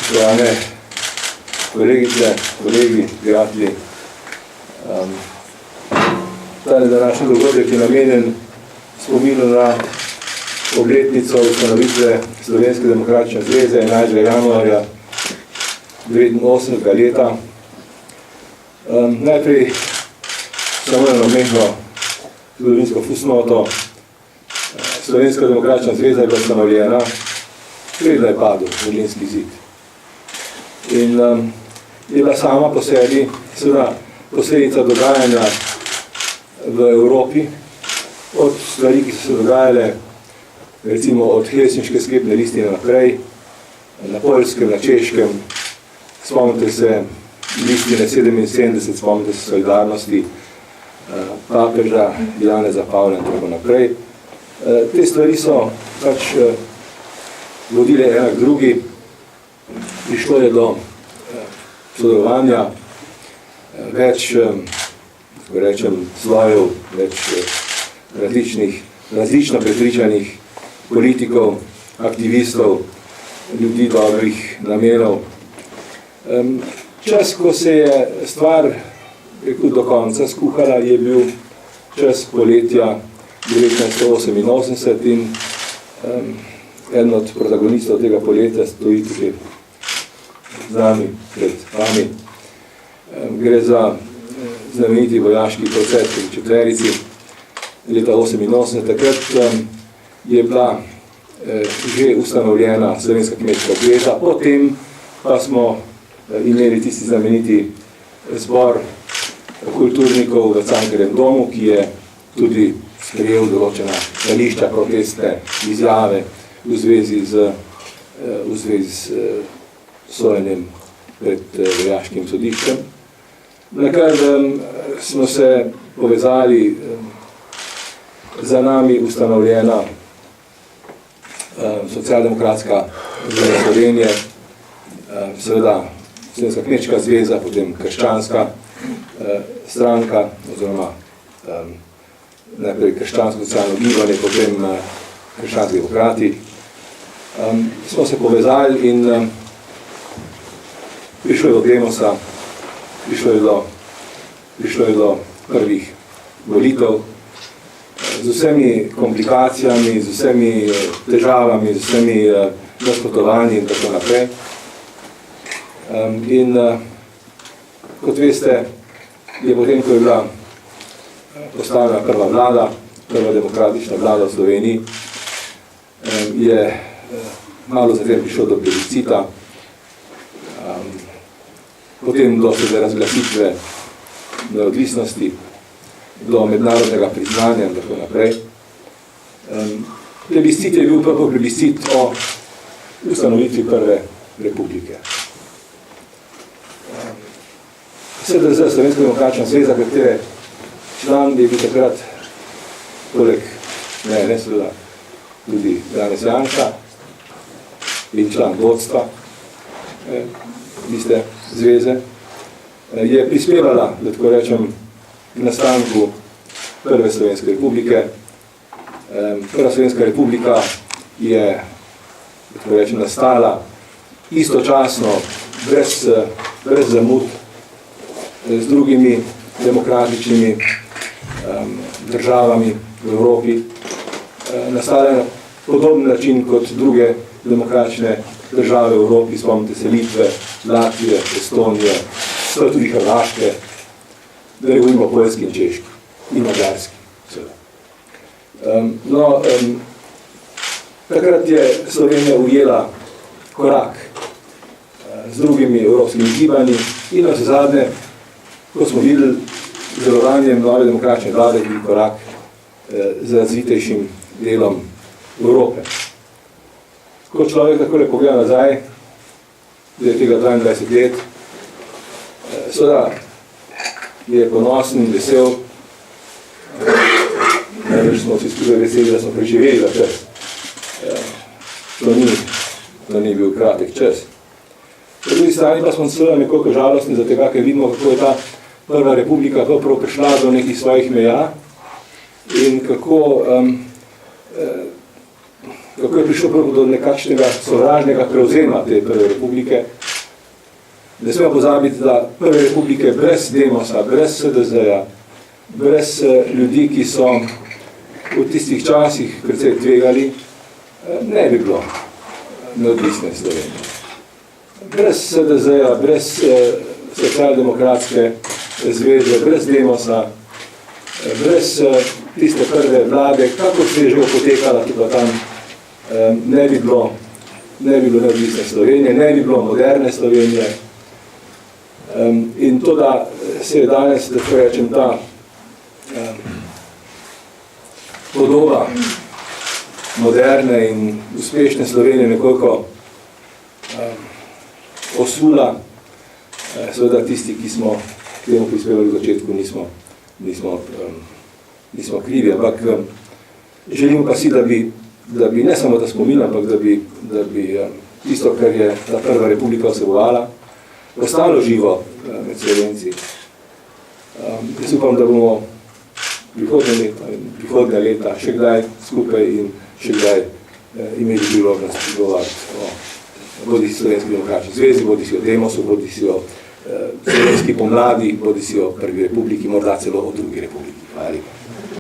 spoštovane kolegice, kolegi, prijatelji. Tale današnji dogodek je namenjen spominu na obletnico ustanovitve Slovenske demokratične zveze 11. januarja 1989. leta. Najprej samo eno mehno zgodovinsko fusnoto. Slovenska demokratična zveza je bila ustanovljena, preden je padel Berlinski zid. In je bila sama po sebi seveda posledica dogajanja v Evropi, od stvari, ki so se dogajale, recimo od Helsinške sklepne listine naprej, na Poljskem, na Češkem, spomnite se listine 77, spomnite se solidarnosti, papeža Janeza Pavla in tako naprej. Te stvari so pač vodile ena k drugi, prišlo je do sodelovanja več, tako rečem, slojev, več različno prepričanih politikov, aktivistov, ljudi dobrih namenov. Čas, ko se je stvar do konca skuhala, je bil čas poletja 1988 in eden od protagonistov tega poletja stoji tukaj z nami, pred vami. Gre za znameniti vojaški proces v četverici leta 1988. Takrat je bila že ustanovljena Slovenska kmečka zveza, potem pa smo imeli tisti znameniti zbor kulturnikov v Cankarjevem domu, ki je tudi sprejel določena stališča, protestne izjave v zvezi z sojenjem pred vojaškim sodiščem. Nakar smo se povezali za nami ustanovljena Socialdemokratska zveza Slovenije, seveda Slovenska kmečka zveza, potem krščanska stranka, oziroma najprej krščansko socialno gibanje, potem krščanski demokrati. Smo se povezali in prišlo je do demosa, prišlo je do prvih volitev, z vsemi komplikacijami, z vsemi težavami, z vsemi nasprotovanji in tako naprej. In kot veste, je potem, ko je bila postavljena prva vlada, prva demokratična vlada v Sloveniji, je malo zatem prišlo do plebiscita, potem do razglasitve neodvisnosti, do mednarodnega priznanja in tako naprej. Plebiscit je bil prvo plebiscit o ustanovitvi prve republike. SDZ, Slovenska demokratična zveza, katere član je bil takrat, poleg ne seveda, tudi Janez Janša in član vodstva tiste zveze, je prispevala, da tako rečem, k nastanku prve Slovenske republike. Prva Slovenska republika je, da tako rečem, nastala istočasno, brez zamud, z drugimi demokratičnimi državami v Evropi. Nastala je na podoben način kot druge demokratične države v Evropi, spomnite se Litve, Latvije, Estonije, tudi Hrvaške, da ne govorimo o Poljski in Češki in Madžarski. Takrat je Slovenija ujela korak z drugimi evropskimi gibanji in navsezadnje, ko smo videli z delovanjem nove demokratične vlade, je korak z razvitejšim delom Evrope. Ko človek takole pogleda nazaj, da je tega 22 let, seveda je ponosen in vesel, največ smo vsi skupaj veseli, da smo preživeli ta čas. To ni bil kratek čas. Po drugi strani pa smo seveda nekoliko žalostni za tega, ker vidimo, kako je ta prva republika prav prišla do nekih svojih meja in kako kako je prišlo do nekakšnega sovražnega prevzema te prve republike. Ne smemo pozabiti, da prve republike brez Demosa, brez SDZ-ja, brez ljudi, ki so v tistih časih precej tvegali, ne bi bilo neodvisne Slovenije. Brez SDZ-ja, brez socialdemokratske zveze, brez Demosa, brez tiste prve vlade, kako se je že opotekala tudi tam, ne bi bilo neodvisne Slovenije, ne bi bilo moderne Slovenije. In to, da se je danes, da tako rečem, ta podoba moderne in uspešne Slovenije nekoliko osula, seveda tisti, ki smo k temu prispevali v začetku, nismo krivi, ampak želimo pa si, da bi ne samo ta spomin, ampak da bi tisto, kar je ta prva republika vsebovala, ostalo živo med Slovenci. Jaz upam, da bomo prihodnje leta še kdaj skupaj in še kdaj imeli priložnost govoriti o bodisi Slovenski demokratski zvezi, bodisi o Demosu, bodisi o Slovenski pomladi, bodisi o prvi republiki, morda celo o drugi republiki. Hvala lepa.